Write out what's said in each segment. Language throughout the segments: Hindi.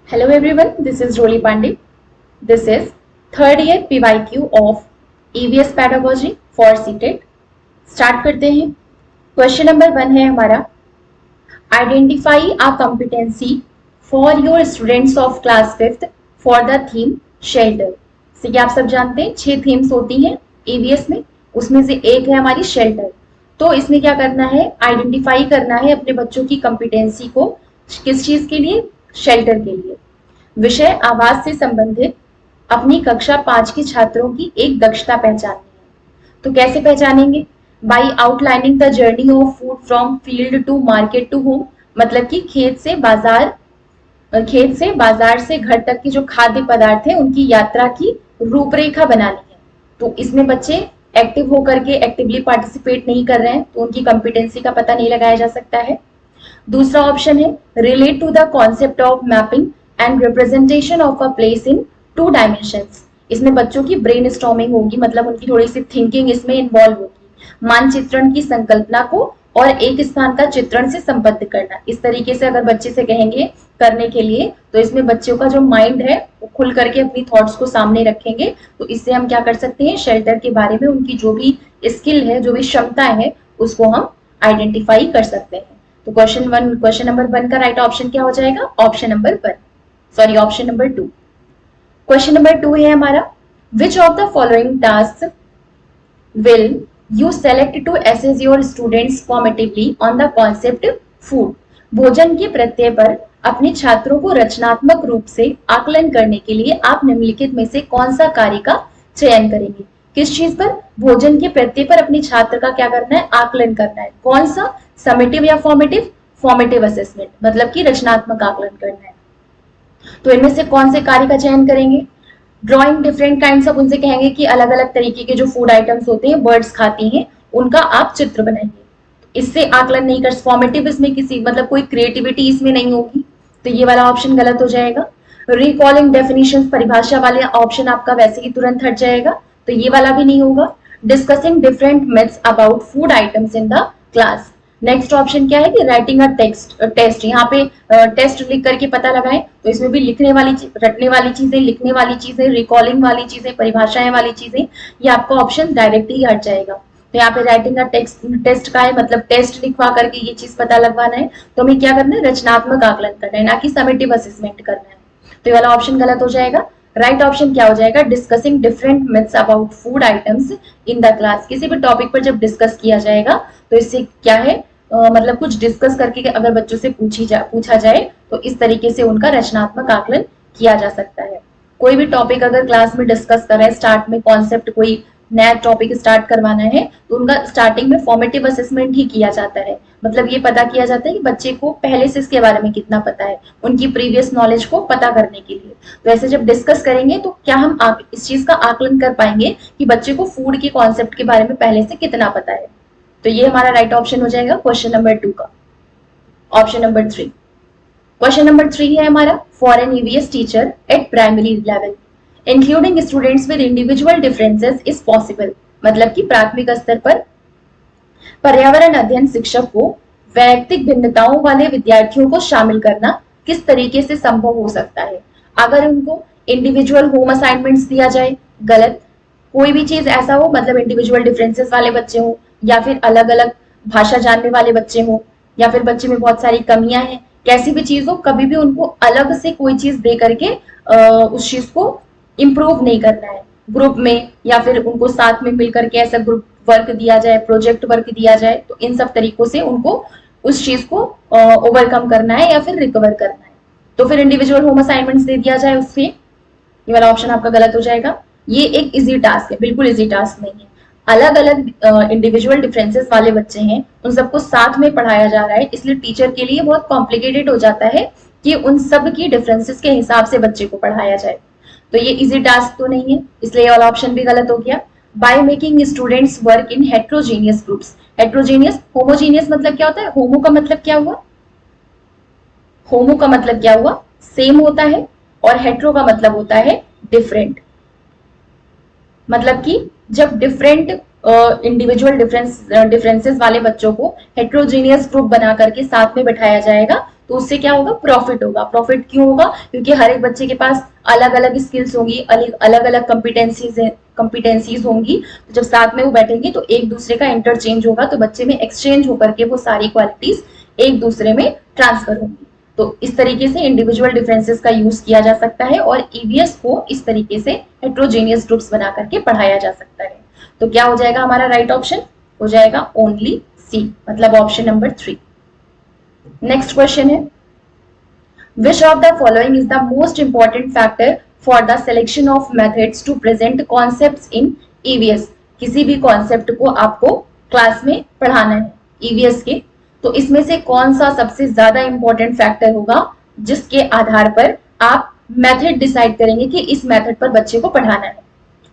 Hello everyone, this is Roli Pandey. This is third year PYQ of EVS Pedagogy for CTET. Start करते हैं। क्वेश्चन नंबर 1 है हमारा, identify a competency for your students of class 5th for the theme shelter. जैसे कि आप सब जानते हैं 6 थीम्स होती हैं EVS में, उसमें से एक है हमारी शेल्टर। तो इसमें क्या करना है, आइडेंटिफाई करना है अपने बच्चों की कॉम्पिटेंसी को, किस चीज के लिए, शेल्टर के लिए। विषय आवास से संबंधित अपनी कक्षा 5 के छात्रों की एक दक्षता पहचाननी है। तो कैसे पहचानेंगे, by outlining the journey of food from field to market to home, मतलब कि खेत से बाजार से घर तक की जो खाद्य पदार्थ है उनकी यात्रा की रूपरेखा बनानी है। तो इसमें बच्चे एक्टिव होकर के एक्टिवली पार्टिसिपेट नहीं कर रहे हैं, तो उनकी कॉम्पिटेंसी का पता नहीं लगाया जा सकता है। दूसरा ऑप्शन है, relate to the concept of mapping and representation of a place in 2 dimensions. इसमें बच्चों की ब्रेन स्टॉर्मिंग होगी, मतलब उनकी थोड़ी सी थिंकिंग इसमें इन्वॉल्व होगी। मानचित्रण की संकल्पना को और एक स्थान का चित्रण से संबद्ध करना, इस तरीके से अगर बच्चे से कहेंगे करने के लिए, तो इसमें बच्चों का जो माइंड है वो खुल करके अपनी थॉट्स को सामने रखेंगे। तो इससे हम क्या कर सकते हैं, शेल्टर के बारे में उनकी जो भी स्किल है, जो भी क्षमता है, उसको हम आइडेंटिफाई कर सकते हैं। तो क्वेश्चन नंबर 1 का राइट ऑप्शन क्या हो जाएगा, ऑप्शन नंबर 2। क्वेश्चन नंबर 2 है हमारा, which of the following task will you select to assess your students formatively on the concept food. भोजन के प्रत्यय पर अपने छात्रों को रचनात्मक रूप से आकलन करने के लिए आप निम्नलिखित में से कौन सा कार्य का चयन करेंगे। किस चीज पर, भोजन के प्रत्यय पर अपने छात्र का क्या करना है, आकलन करना है। कौन सा, समेटिव या फॉर्मेटिव, फॉर्मेटिव असेसमेंट, मतलब कि रचनात्मक आकलन करना है। तो इनमें से कौन से कार्य का चयन करेंगे, ड्रॉइंग डिफरेंट काइंड्स ऑफ, उनसे कहेंगे कि अलग अलग तरीके के जो फूड आइटम्स होते हैं, बर्ड्स खाती हैं, उनका आप चित्र बनाएंगे। इससे आकलन नहीं कर, फॉर्मेटिव इसमें किसी मतलब कोई क्रिएटिविटी इसमें नहीं होगी, तो ये वाला ऑप्शन गलत हो जाएगा। रिकॉलिंग डेफिनेशन, परिभाषा वाले ऑप्शन आपका वैसे ही तुरंत हट जाएगा, तो ये वाला भी नहीं होगा। Discussing different myths about food items in the class. Next option क्या है कि राइटिंग अ टेस्ट, यहाँ पे टेस्ट लिख करके पता लगाएं, तो इसमें भी लिखने वाली, रटने वाली चीजें, लिखने वाली चीजें, रिकॉलिंग वाली चीजें, परिभाषाएं वाली चीजें, ये आपका ऑप्शन डायरेक्ट ही हट जाएगा। तो यहाँ पे राइटिंग अ टेस्ट का है, मतलब टेस्ट लिखवा करके ये चीज पता लगवाना है, तो हमें क्या करना है, रचनात्मक आकलन करना है, ना कि समेटिव असेसमेंट करना है। तो ये वाला ऑप्शन गलत हो जाएगा। राइट ऑप्शन क्या हो जाएगा, discussing different myths about food items in the class. किसी भी टॉपिक पर जब डिस्कस किया जाएगा तो इससे क्या है, मतलब कुछ डिस्कस करके अगर बच्चों से पूछा जाए तो इस तरीके से उनका रचनात्मक आकलन किया जा सकता है। कोई भी टॉपिक अगर क्लास में डिस्कस कर रहे हैं, स्टार्ट में कॉन्सेप्ट कोई नया टॉपिक स्टार्ट करवाना है, तो उनका स्टार्टिंग में फॉर्मेटिव असेसमेंट ही किया जाता है। मतलब ये पता किया जाता है कि बच्चे को पहले से इसके बारे में कितना पता है, उनकी प्रीवियस नॉलेज को पता करने के लिए। तो ऐसे जब डिस्कस करेंगे तो क्या हम इस चीज का आकलन कर पाएंगे कि बच्चे को फूड के कॉन्सेप्ट के बारे में पहले से कितना पता है। तो ये हमारा राइट ऑप्शन हो जाएगा क्वेश्चन नंबर 2 का, ऑप्शन नंबर 3। क्वेश्चन नंबर 3 है हमारा, for an EVS teacher at primary level including students with individual differences is possible. मतलब कि प्राथमिक स्तर पर पर्यावरण अध्ययन शिक्षक को वैयक्तिक भिन्नताओं वाले विद्यार्थियों को शामिल करना किस तरीके से संभव हो सकता है। अगर उनको इंडिविजुअल होम असाइनमेंट्स दिया जाए, गलत। कोई भी चीज ऐसा हो, मतलब इंडिविजुअल डिफरेंसेस वाले बच्चे हो, या फिर अलग अलग भाषा जानने वाले बच्चे हो, या फिर बच्चे में बहुत सारी कमियां हैं, कैसी भी चीज हो, कभी भी उनको अलग से कोई चीज दे करके उस चीज को इम्प्रूव नहीं करना है। ग्रुप में या फिर उनको साथ में मिलकर के ऐसा ग्रुप वर्क दिया जाए, प्रोजेक्ट वर्क दिया जाए, तो इन सब तरीकों से उनको उस चीज को ओवरकम करना है या फिर रिकवर करना है। तो फिर इंडिविजुअल होम असाइनमेंट्स दे दिया जाए उससे, ये वाला ऑप्शन आपका गलत हो जाएगा। ये एक इजी टास्क है, बिल्कुल इजी टास्क नहीं है। अलग अलग इंडिविजुअल डिफरेंसेस वाले बच्चे हैं, उन सबको साथ में पढ़ाया जा रहा है, इसलिए टीचर के लिए बहुत कॉम्प्लिकेटेड हो जाता है कि उन सब की डिफरेंसेस के हिसाब से बच्चे को पढ़ाया जाए। तो ये इजी टास्क तो नहीं है, इसलिए ये वाला ऑप्शन भी गलत हो गया। By making students work in heterogeneous groups. Heterogeneous, homogeneous मतलब क्या होता है, होमो का मतलब क्या हुआ, होमो का मतलब क्या हुआ, सेम होता है, और हेट्रो का मतलब होता है डिफरेंट। मतलब कि जब डिफरेंट इंडिविजुअल डिफरेंसेस वाले बच्चों को हेट्रोजीनियस ग्रुप बना करके साथ में बैठाया जाएगा, तो उससे क्या होगा, प्रॉफिट होगा। प्रॉफिट क्यों होगा, क्योंकि हर एक बच्चे के पास अलग अलग स्किल्स होंगी, अलग अलग कंपिटेंसीज होंगी। तो जब साथ में वो बैठेंगे तो एक दूसरे का इंटरचेंज होगा, तो बच्चे में एक्सचेंज होकर के वो सारी क्वालिटीज एक दूसरे में ट्रांसफर होंगी। तो इस तरीके से इंडिविजुअल डिफरेंसेस का यूज किया जा सकता है और ईवीएस को इस तरीके से हेट्रोजेनियस ग्रुप्स बना करके पढ़ाया जा सकता है। तो क्या हो जाएगा हमारा राइट ऑप्शन, हो जाएगा ओनली सी, मतलब ऑप्शन नंबर 3। नेक्स्ट क्वेश्चन है, which of the following is the most important factor for the selection of methods to present concepts in EVS. किसी भी कॉन्सेप्ट को आपको क्लास में पढ़ाना है ईवीएस के, तो इसमें से कौन सा सबसे ज्यादा इंपॉर्टेंट फैक्टर होगा जिसके आधार पर आप मेथड डिसाइड करेंगे कि इस मेथड पर बच्चे को पढ़ाना है।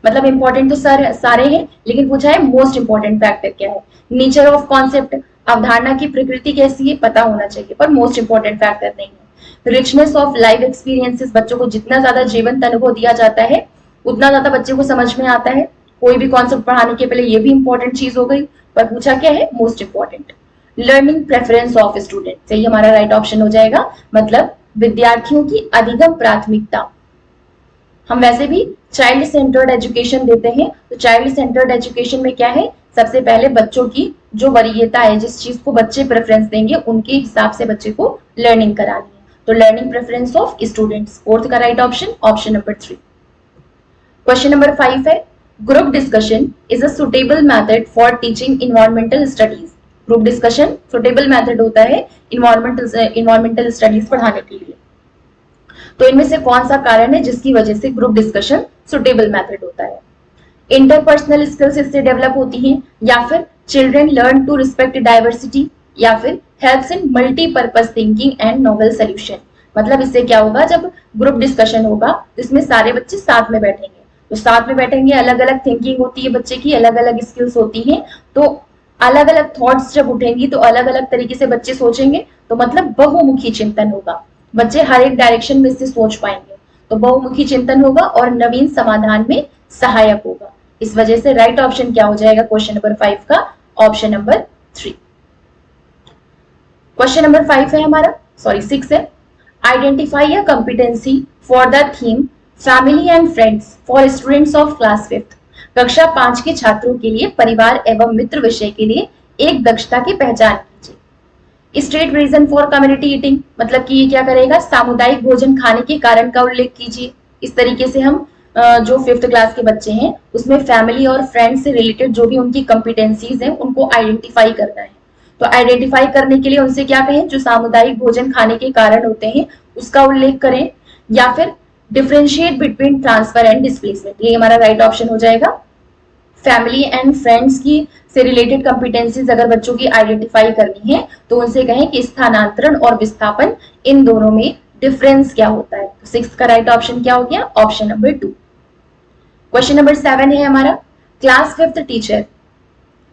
मतलब इंपॉर्टेंट तो सारे हैं, लेकिन पूछा है मोस्ट इंपॉर्टेंट फैक्टर क्या है। नेचर ऑफ कॉन्सेप्ट, अवधारणा की प्रकृति कैसी है पता होना चाहिए, पर मोस्ट इंपॉर्टेंट फैक्टर नहीं है। रिचनेस ऑफ लाइफ एक्सपीरियंसेस, बच्चों को जितना ज्यादा जीवंत अनुभव दिया जाता है उतना ज्यादा बच्चे को समझ में आता है। कोई भी कॉन्सेप्ट पढ़ाने के पहले ये भी इंपॉर्टेंट चीज हो गई, पर पूछा क्या है, most important. Learning preference of student, सही हमारा राइट ऑप्शन हो जाएगा, मतलब विद्यार्थियों की अधिगम प्राथमिकता। हम वैसे भी चाइल्ड सेंटर्ड एजुकेशन देते हैं, तो चाइल्ड सेंटर्ड एजुकेशन में क्या है, सबसे पहले बच्चों की जो वरीयता है, जिस चीज को बच्चे प्रेफरेंस देंगे उनके हिसाब से बच्चे को लर्निंग करानी है। तो learning preference of students, fourth का right option, option number 3। Question number 5 है, group discussion is a suitable method for teaching environmental studies. Group discussion suitable method होता है इन्वायरमेंटल स्टडीज पढ़ाने के लिए। तो इनमें से कौन सा कारण है जिसकी वजह से ग्रुप डिस्कशन सुटेबल मेथड होता है। इंटरपर्सनल स्किल्स इससे डेवलप होती हैं, या फिर children learn to respect diversity, या फिर helps in multipurpose thinking and novel solution. मतलब इससे क्या होगा, जब ग्रुप डिस्कशन होगा तो इसमें सारे बच्चे साथ में बैठेंगे, तो साथ में बैठेंगे, अलग अलग थिंकिंग होती है बच्चे की, अलग अलग स्किल्स होती हैं, तो अलग अलग थॉट्स जब उठेंगी तो अलग अलग तरीके से बच्चे सोचेंगे, तो मतलब बहुमुखी चिंतन होगा, बच्चे हर एक डायरेक्शन में से सोच पाएंगे, तो बहुमुखी चिंतन होगा और नवीन समाधान में सहायक होगा। इस वजह से राइट ऑप्शन क्या हो जाएगा क्वेश्चन नंबर 5 का, ऑप्शन नंबर 3। क्वेश्चन नंबर 5 है हमारा, सॉरी 6 है, identify a competency for the theme family and friends for students of class 5। कक्षा 5 के छात्रों के लिए परिवार एवं मित्र विषय के लिए एक दक्षता की पहचान कीजिए। State reason for community eating, मतलब कि ये क्या करेगा, सामुदायिक भोजन खाने के कारण का उल्लेख कीजिए। इस तरीके से हम जो 5th क्लास के बच्चे हैं उसमें फैमिली और फ्रेंड्स से रिलेटेड जो भी उनकी कंपिटेंसीज हैं उनको आइडेंटिफाई करना है। तो आइडेंटिफाई करने के लिए उनसे क्या कहें, जो सामुदायिक भोजन खाने के कारण होते हैं उसका उल्लेख करें, या फिर differentiate between transfer and displacement. ये हमारा राइट ऑप्शन हो जाएगा। फैमिली एंड फ्रेंड्स की से रिलेटेड कंपिटेंसीज अगर बच्चों की आइडेंटिफाई करनी है तो उनसे कहें कि स्थानांतरण और विस्थापन इन दोनों में डिफरेंस क्या होता है। तो 6 का राइट ऑप्शन क्या हो गया, ऑप्शन नंबर 2। क्वेश्चन नंबर 7 है हमारा, class 5th teacher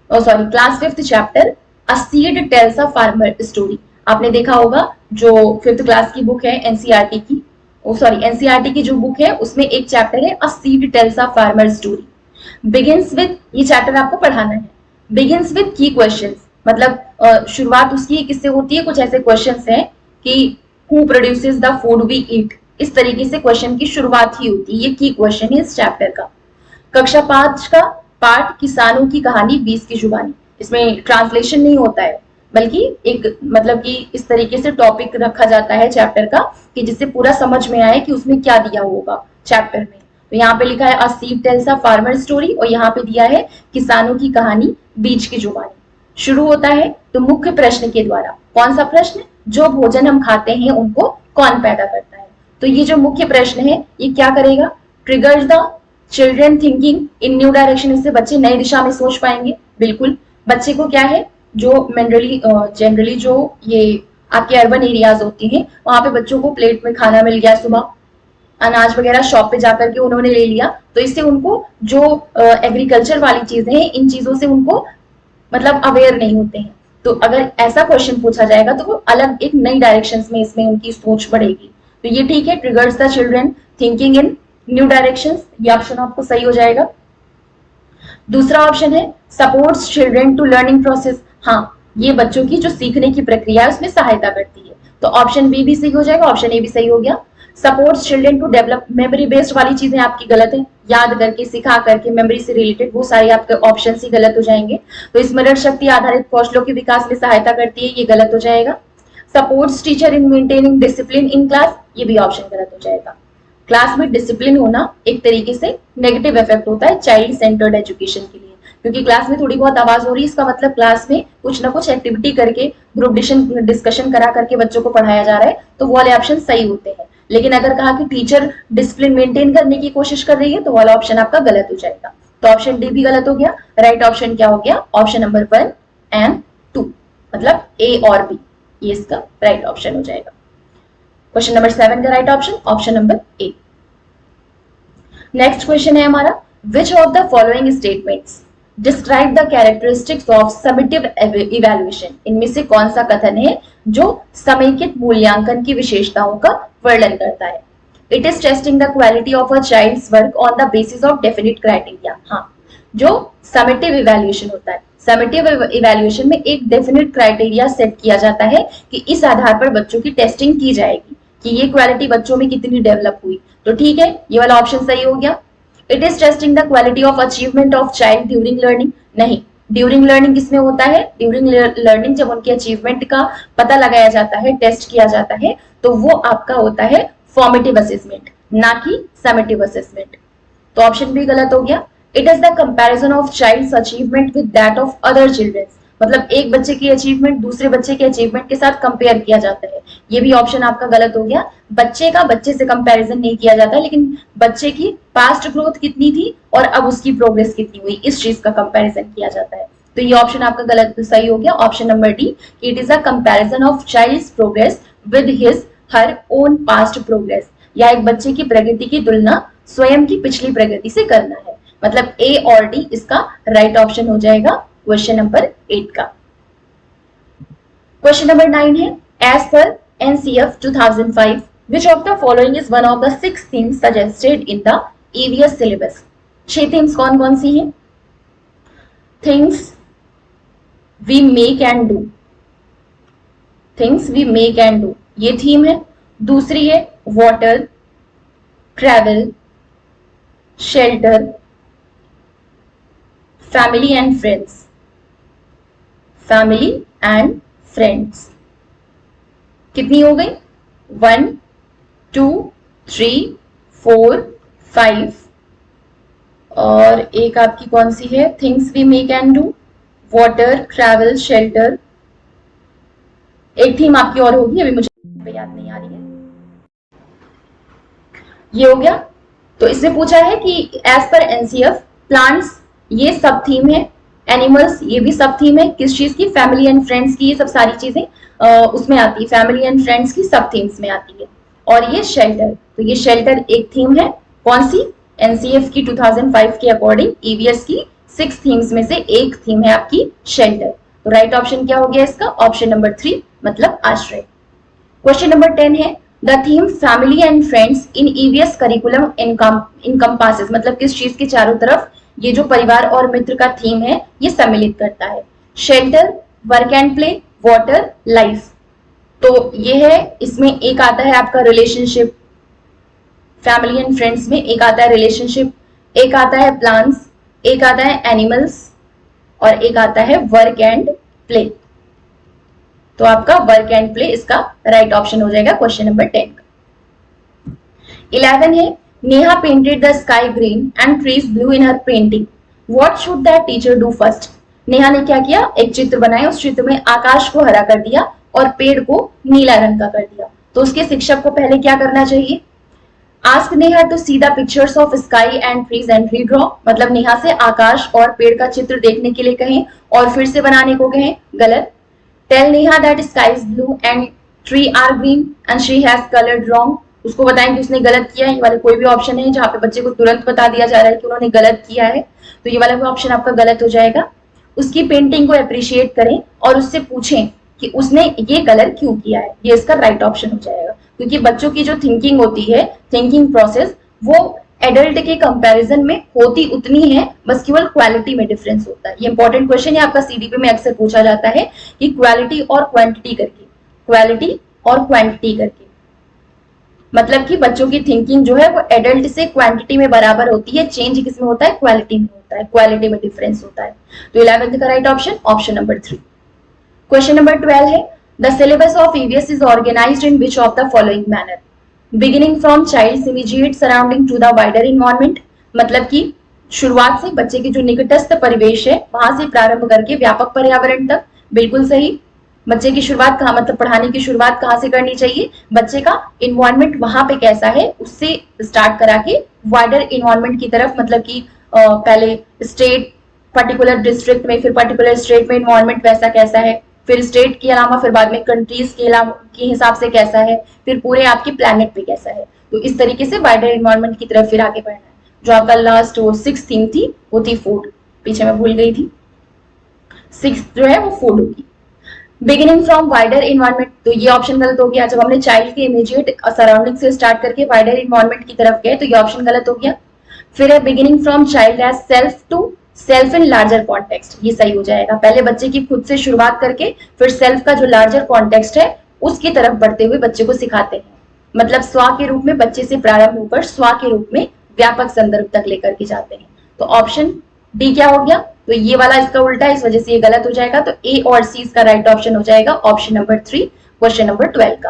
class 5th chapter a seed tales a farmer story. आपने देखा होगा जो 5th क्लास की बुक है एनसीईआरटी की, एनसीईआरटी की जो बुक है उसमें एक चैप्टर है a seed tales a farmer story. Begins with, ये चैप्टर आपको पढ़ाना है। बिगिंस विद की क्वेश्चंस, मतलब शुरुआत उसकी किससे होती है, कुछ ऐसे क्वेश्चंस हैं कि who produces the food we eat, इस तरीके से क्वेश्चन की शुरुआत ही होती है। ये की क्वेश्चन है इस चैप्टर का। कक्षा 5 का पाठ किसानों की कहानी 20 की जुबानी, इसमें ट्रांसलेशन नहीं होता है बल्कि एक मतलब कि इस तरीके से टॉपिक रखा जाता है चैप्टर का कि जिससे पूरा समझ में आए कि उसमें क्या दिया होगा चैप्टर में। तो यहाँ पे लिखा है a seed tales a farmer story, और यहाँ पे दिया है किसानों की कहानी बीज की जुबानी। शुरू होता है तो मुख्य प्रश्न के द्वारा। कौन सा प्रश्न, जो भोजन हम खाते हैं उनको कौन पैदा करता है। तो ये जो मुख्य प्रश्न है ये क्या करेगा, triggers the children thinking in new direction, इससे बच्चे नई दिशा में सोच पाएंगे। बिल्कुल, बच्चे को क्या है, जो जनरली जो ये आपके अर्बन एरियाज होती हैं वहां पे बच्चों को प्लेट में खाना मिल गया, सुबह अनाज वगैरह शॉप पे जाकर के उन्होंने ले लिया, तो इससे उनको जो एग्रीकल्चर वाली चीजें हैं इन चीजों से उनको मतलब अवेयर नहीं होते हैं। तो अगर ऐसा क्वेश्चन पूछा जाएगा तो वो अलग एक नई डायरेक्शंस में इसमें उनकी सोच बढ़ेगी। तो ये ठीक है, triggers the children thinking in new directions, ये ऑप्शन आपको सही हो जाएगा। दूसरा ऑप्शन है supports children to learning process, हाँ ये बच्चों की जो सीखने की प्रक्रिया है उसमें सहायता करती है, तो ऑप्शन बी भी सही हो जाएगा, ऑप्शन ए भी सही हो गया। Supports children to develop, memory based वाली चीजें आपकी गलत है, याद करके सिखा करके मेमोरी से रिलेटेड वो सारे आपके ऑप्शन ही गलत हो जाएंगे। तो स्मरण शक्ति आधारित कौशलों के विकास में सहायता करती है, ये गलत हो जाएगा। Supports teacher in maintaining discipline in class, ये भी ऑप्शन गलत हो जाएगा। क्लास में डिसिप्लिन होना एक तरीके से नेगेटिव इफेक्ट होता है चाइल्ड सेंटर्ड एजुकेशन के लिए, क्योंकि क्लास में थोड़ी बहुत आवाज हो रही है, इसका मतलब क्लास में कुछ ना कुछ एक्टिविटी करके ग्रुप डिस्कशन करा करके बच्चों को पढ़ाया जा रहा है, तो वो वाले ऑप्शन सही होते हैं। लेकिन अगर कहा कि टीचर डिसिप्लिन मेंटेन करने की कोशिश कर रही है, तो वाला ऑप्शन आपका गलत हो जाएगा। तो ऑप्शन डी भी गलत हो गया। राइट ऑप्शन क्या हो गया? ऑप्शन नंबर 1 एंड 2, मतलब ए और बी, ये इसका राइट ऑप्शन हो जाएगा। क्वेश्चन नंबर 7 का right option number A. Next question है हमारा, which of the following statements describe the characteristics of summative evaluation, इनमें से कौन सा कथन है जो समेकित मूल्यांकन की विशेषताओं का वर्णन करता है? It is testing the quality of a child's work on the basis of definite criteria. हाँ, जो समेटिव इवैल्यूएशन होता है, समेटिव इवैल्यूएशन में एक डेफिनिट क्राइटेरिया सेट किया जाता है कि इस आधार पर बच्चों की टेस्टिंग की जाएगी कि ये क्वालिटी बच्चों में कितनी डेवलप हुई। तो ठीक है, ये वाला ऑप्शन सही हो गया। It is testing the quality of achievement of child during learning, नहीं, ड्यूरिंग लर्निंग किसमें होता है? ड्यूरिंग लर्निंग जब उनके अचीवमेंट का पता लगाया जाता है, टेस्ट किया जाता है, तो वो आपका होता है फॉर्मेटिव असेसमेंट, ना कि समेटिव असेसमेंट। तो ऑप्शन बी गलत हो गया। It is the comparison of child's achievement with that of other children, मतलब एक बच्चे की अचीवमेंट दूसरे बच्चे के अचीवमेंट के साथ कंपेयर किया जाता है, ये भी ऑप्शन आपका गलत हो गया। बच्चे का बच्चे से कंपैरिजन नहीं किया जाता, लेकिन बच्चे की पास्ट ग्रोथ कितनी थी और अब उसकी प्रोग्रेस कितनी हुई, इस चीज का कंपैरिजन किया जाता है। तो ये ऑप्शन आपका गलत सही हो गया, option number D, it is a comparison of child's progress with his her own past progress, या एक बच्चे की प्रगति की तुलना स्वयं की पिछली प्रगति से करना है, मतलब ए और डी इसका राइट ऑप्शन हो जाएगा क्वेश्चन नंबर 8 का। क्वेश्चन नंबर 9 है, as per NCF 2005 which of the following is one of the 6 themes suggested in the EVS syllabus? 6 themes कौन कौन सी हैं? Things we make and do, things we make and do ये थीम है। दूसरी है water, travel, shelter, family and friends, family and friends. कितनी हो गई? 1 2 3 4 5, और एक आपकी कौन सी है? Things we make and do, water, travel, shelter. एक थीम आपकी और होगी, अभी मुझे याद नहीं आ रही है। ये हो गया। तो इसमें पूछा है कि एज पर NCF प्लांट्स ये सब थीम है, एनिमल्स ये भी सब थीम है, किस चीज की? फैमिली एंड फ्रेंड्स की, ये सब सारी चीजें उसमें आती है, फैमिली एंड फ्रेंड्स की सब थीम्स में आती है। और ये शेल्टर, तो ये शेल्टर एक थीम है, कौन सी? NCF की 2005 के अकॉर्डिंग EVS की 6 थीम्स में से एक थीम है आपकी शेल्टर। तो राइट ऑप्शन क्या हो गया इसका? ऑप्शन नंबर 3, मतलब आश्रय। क्वेश्चन नंबर 10 है, the theme family and friends in EVS curriculum encompasses, मतलब किस चीज के चारों तरफ ये जो परिवार और मित्र का थीम है ये सम्मिलित करता है? Shelter, work and play, water, life. तो ये है, इसमें एक आता है आपका रिलेशनशिप, फैमिली एंड फ्रेंड्स में एक आता है रिलेशनशिप, एक आता है प्लांट्स, एक आता है एनिमल्स, और एक आता है वर्क एंड प्ले। तो आपका वर्क एंड प्ले इसका राइट ऑप्शन हो जाएगा क्वेश्चन नंबर 10 का। 11 है, Neha painted the sky green and trees blue in her painting, what should that teacher do first? Neha ने क्या किया? एक चित्र बनाया, उस चित्र में आकाश को हरा कर दिया और पेड़ को नीला रंग का कर दिया। तो उसके शिक्षक को पहले क्या करना चाहिए? Ask Neha to see the pictures of sky and trees and redraw, मतलब नेहा से आकाश और पेड़ का चित्र देखने के लिए कहें और फिर से बनाने को कहें, गलत। Tell Neha that sky is blue and tree are green and she has coloured wrong, उसको बताएं कि उसने गलत किया है। ये वाला कोई भी ऑप्शन है जहाँ पे बच्चे को तुरंत बता दिया जा रहा है कि उन्होंने गलत किया है, तो ये वाला ऑप्शन आपका गलत हो जाएगा। उसकी पेंटिंग को अप्रिशिएट करें और उससे पूछें कि उसने ये कलर क्यों किया है, ये इसका राइट ऑप्शन हो जाएगा। क्योंकि बच्चों की जो थिंकिंग होती है, थिंकिंग प्रोसेस, वो एडल्ट के कंपैरिजन में होती उतनी है, बस केवल क्वालिटी में डिफरेंस होता है। ये इंपॉर्टेंट क्वेश्चन है, आपका सीडीपी में अक्सर पूछा जाता है कि क्वालिटी और क्वांटिटी करके, क्वालिटी और क्वांटिटी करके, मतलब कि बच्चों की थिंकिंग जो है वो एडल्ट से क्वांटिटी में बराबर होती है, चेंज किसमें होता है, क्वालिटी में होता है, क्वालिटी में डिफरेंस होता है। तो 11th का right option option number 3। Question number 12 है, the syllabus of EVS is organised in which of the following manner, beginning from child's immediate surrounding to the wider environment, मतलब कि शुरुआत से बच्चे के जो निकटस्थ परिवेश है वहां से प्रारंभ करके व्यापक पर्यावरण तक, बिल्कुल सही। बच्चे की शुरुआत कहाँ, मतलब पढ़ाने की शुरुआत कहाँ से करनी चाहिए, बच्चे का इन्वायरमेंट वहां पे कैसा है उससे स्टार्ट करा के वाइडर इन्वायरमेंट की तरफ, मतलब कि पहले स्टेट, पर्टिकुलर डिस्ट्रिक्ट में, फिर पर्टिकुलर स्टेट में इन्वायरमेंट वैसा कैसा है, फिर स्टेट के अलावा फिर बाद में कंट्रीज के अलावा के हिसाब से कैसा है, फिर पूरे आपके प्लेनेट पे कैसा है। तो इस तरीके से वाइडर इन्वायरमेंट की तरफ फिर आगे बढ़ना है। जो आपका लास्ट वो 6th थीम थी वो थी फूड, पीछे मैं भूल गई थी, 6th जो है वो फूड होगी। बिगिनिंग फ्रॉम वाइडर इन्वायरमेंट, तो ये ऑप्शन गलत हो गया। जब हमने चाइल्ड के इमीडिएट सराउंडिंग से स्टार्ट करके वाइडर इन्वायरमेंट की तरफ गए तो ये ऑप्शन गलत हो गया। फिर है beginning from child as self to self in larger context, ये सही हो जाएगा। पहले बच्चे की खुद से शुरुआत करके फिर सेल्फ का जो लार्जर कॉन्टेक्स्ट है उसकी तरफ बढ़ते हुए बच्चे को सिखाते हैं, मतलब स्व के रूप में बच्चे से प्रारंभ होकर स्व के रूप में व्यापक संदर्भ तक लेकर के जाते हैं। तो ऑप्शन डी क्या हो गया, तो ये वाला इसका उल्टा है, इस वजह से ये गलत हो जाएगा। तो ए और सी इसका राइट ऑप्शन हो जाएगा ऑप्शन नंबर 3 क्वेश्चन नंबर 12 का।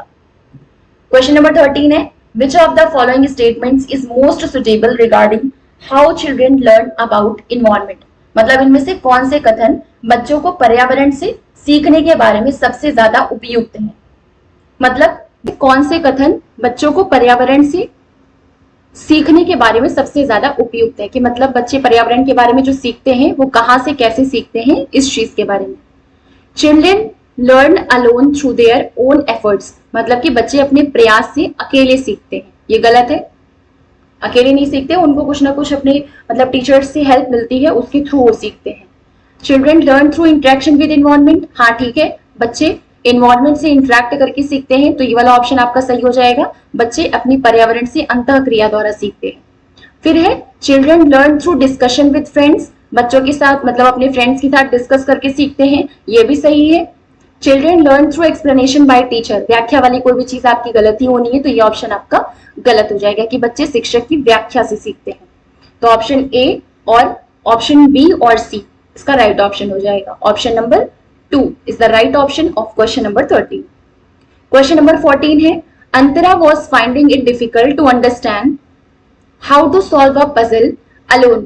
क्वेश्चन नंबर 13 है, which of the following statements is most suitable regarding how children learn about environment, मतलब इनमें से कौन से कथन बच्चों को पर्यावरण से सीखने के बारे में सबसे ज्यादा उपयुक्त हैं, मतलब कौन से कथन बच्चों को पर्यावरण से सीखने के बारे में सबसे ज्यादा उपयुक्त है, कि मतलब बच्चे पर्यावरण के बारे में जो सीखते हैं वो कहाँ से कैसे सीखते हैं इस चीज के बारे में। Children learn alone through their own efforts, मतलब कि बच्चे अपने प्रयास से अकेले सीखते हैं, ये गलत है। अकेले नहीं सीखते, उनको कुछ ना कुछ अपने मतलब टीचर्स से हेल्प मिलती है, उसके थ्रू वो सीखते हैं। Children learn through interaction with environment, हाँ ठीक है, बच्चे एनवायरनमेंट से इंटरेक्ट करके सीखते हैं, तो ये वाला ऑप्शन आपका सही हो जाएगा, बच्चे अपनी पर्यावरण से अंतः क्रिया द्वारा सीखते हैं। फिर है children learn through discussion with friends, बच्चों के साथ मतलब अपने फ्रेंड्स के साथ डिस्कस करके सीखते हैं, ये भी सही है। Children learn through explanation by teacher, व्याख्या वाली कोई भी चीज आपकी गलती होनी है तो ये ऑप्शन आपका गलत हो जाएगा कि बच्चे शिक्षक की व्याख्या से सीखते हैं। तो ऑप्शन ए और ऑप्शन बी और सी इसका राइट ऑप्शन हो जाएगा। Option number 2 is the right option of question number 13. Question number 14 है, Antara was finding it difficult to understand how to solve a puzzle alone.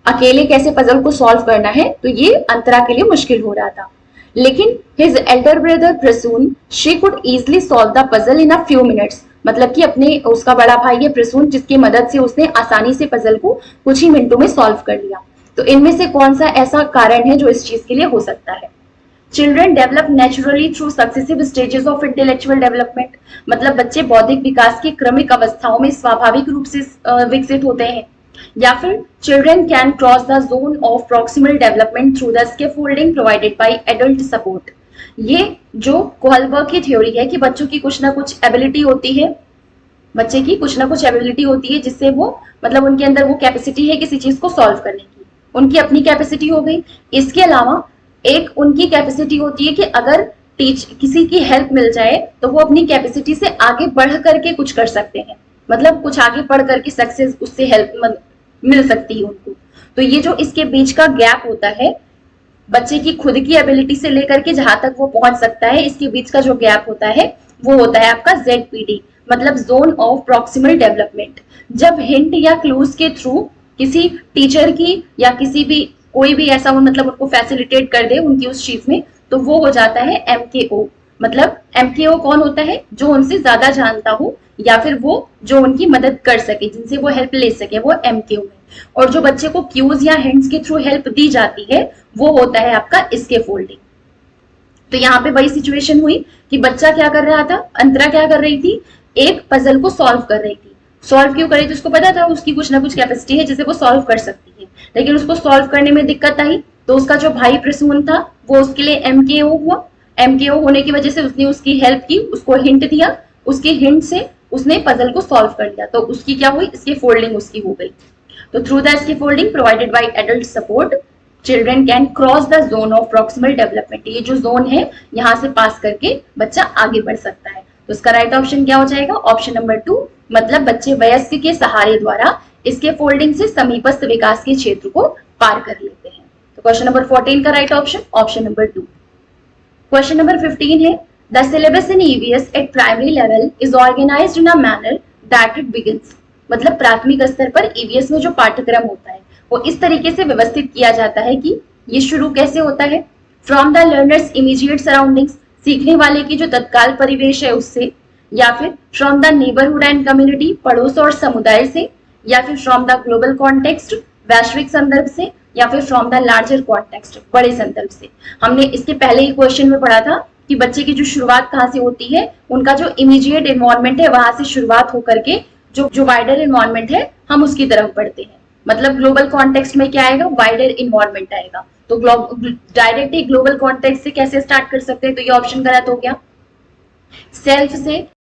अकेले कैसे पजल को सॉल्व करना है तो ये अंतरा के लिए मुश्किल हो रहा था, लेकिन his elder brother Prasoon, she could easily solve the puzzle in a few minutes. मतलब कि अपने उसका बड़ा भाई है प्रसून, जिसकी मदद से उसने आसानी से पजल को कुछ ही मिनटों में सॉल्व कर लिया। तो इनमें से कौन सा ऐसा कारण है जो इस चीज के लिए हो सकता है। Children develop naturally through successive stages of intellectual development, मतलब बच्चे बौद्धिक विकास की क्रमिक अवस्थाओं में स्वाभाविक रूप से विकसित होते हैं। या फिर children can cross the zone of proximal development through the scaffolding provided by adult support. ये जो कोहलबर्ग की थ्योरी है कि बच्चों की कुछ ना कुछ एबिलिटी होती है, बच्चे की कुछ ना कुछ एबिलिटी होती है जिससे वो मतलब उनके अंदर वो कैपेसिटी है किसी चीज को सॉल्व करने की, उनकी अपनी कैपेसिटी हो गई। इसके अलावा एक उनकी कैपेसिटी होती है कि अगर किसी की हेल्प मिल जाए तो वो अपनी कैपेसिटी से आगे बढ़ करके कुछ कर सकते हैं, मतलब कुछ आगे बढ़ करके सक्सेस उससे हेल्प मिल सकती है उनको। तो ये जो इसके बीच का गैप होता है बच्चे की खुद की एबिलिटी से लेकर के जहां तक वो पहुंच सकता है, इसके बीच का जो गैप होता है वो होता है आपका ZPD, मतलब जोन ऑफ प्रॉक्सिमल डेवलपमेंट। जब हिंट या क्लूज के थ्रू किसी टीचर की या किसी भी कोई भी ऐसा मतलब उनको फैसिलिटेट कर दे उनकी उस चीज में, तो वो हो जाता है MKO। मतलब MKO कौन होता है, जो उनसे ज्यादा जानता हो या फिर वो जो उनकी मदद कर सके, जिनसे वो हेल्प ले सके, वो MKO है। और जो बच्चे को क्यूज या हिंट्स के थ्रू हेल्प दी जाती है वो होता है आपका स्कैफोल्डिंग। तो यहाँ पे वही सिचुएशन हुई कि बच्चा क्या कर रहा था, अंतरा क्या कर रही थी, एक पजल को सॉल्व कर रही थी। सॉल्व क्यों करी, तो उसको पता था उसकी कुछ ना कुछ कैपेसिटी है जिसे वो सॉल्व कर सकती है, लेकिन उसको सॉल्व करने में दिक्कत आई तो उसका जो भाई प्रसून था वो उसके लिए MKO हुआ। MKO होने की वजह से उसने उसकी हेल्प की, उसको हिंट दिया, उसके हिंट से उसने पजल को सॉल्व कर लिया, तो उसकी क्या हुई, इसकी फोल्डिंग उसकी हो गई। तो through the scaffolding provided by adult support children can cross the zone of proximal development, ये जो जोन है यहाँ से पास करके बच्चा आगे बढ़ सकता है। तो इसका राइट ऑप्शन क्या हो जाएगा, ऑप्शन नंबर 2, मतलब बच्चे वयस्क के सहारे द्वारा इसके फोल्डिंग से समीपस्थ विकास के क्षेत्र को पार कर लेते हैं। तो क्वेश्चन नंबर 14 का right option option number 2। Question number 15 है, the syllabus in EVS at primary level is organised in a manner that it begins, मतलब प्राथमिक स्तर पर ईवीएस में जो पाठ्यक्रम होता है वो इस तरीके से व्यवस्थित किया जाता है कि ये शुरू कैसे होता है, from the learners immediate surroundings, सीखने वाले की जो तत्काल परिवेश है उससे, या फिर from the neighbourhood and community, पड़ोस और समुदाय से, या फिर फ्रॉम द ग्लोबल कॉन्टेक्स्ट, वैश्विक संदर्भ से, या फिर फ्रॉम द लार्जर कॉन्टेक्स्ट, बड़े संदर्भ से। हमने इसके पहले ही क्वेश्चन में पढ़ा था कि बच्चे की जो शुरुआत कहाँ से होती है, उनका जो इमीडिएट एनवायरमेंट है वहां से शुरुआत होकर के जो वाइडर एनवायरमेंट है हम उसकी तरफ बढ़ते हैं। मतलब ग्लोबल कॉन्टेक्स्ट में क्या आएगा, वाइडर इन्वायरमेंट आएगा। तो डायरेक्टली ग्लोबल कॉन्टेक्स्ट से कैसे स्टार्ट कर सकते हैं, तो ये ऑप्शन गलत हो गया। सेल्फ से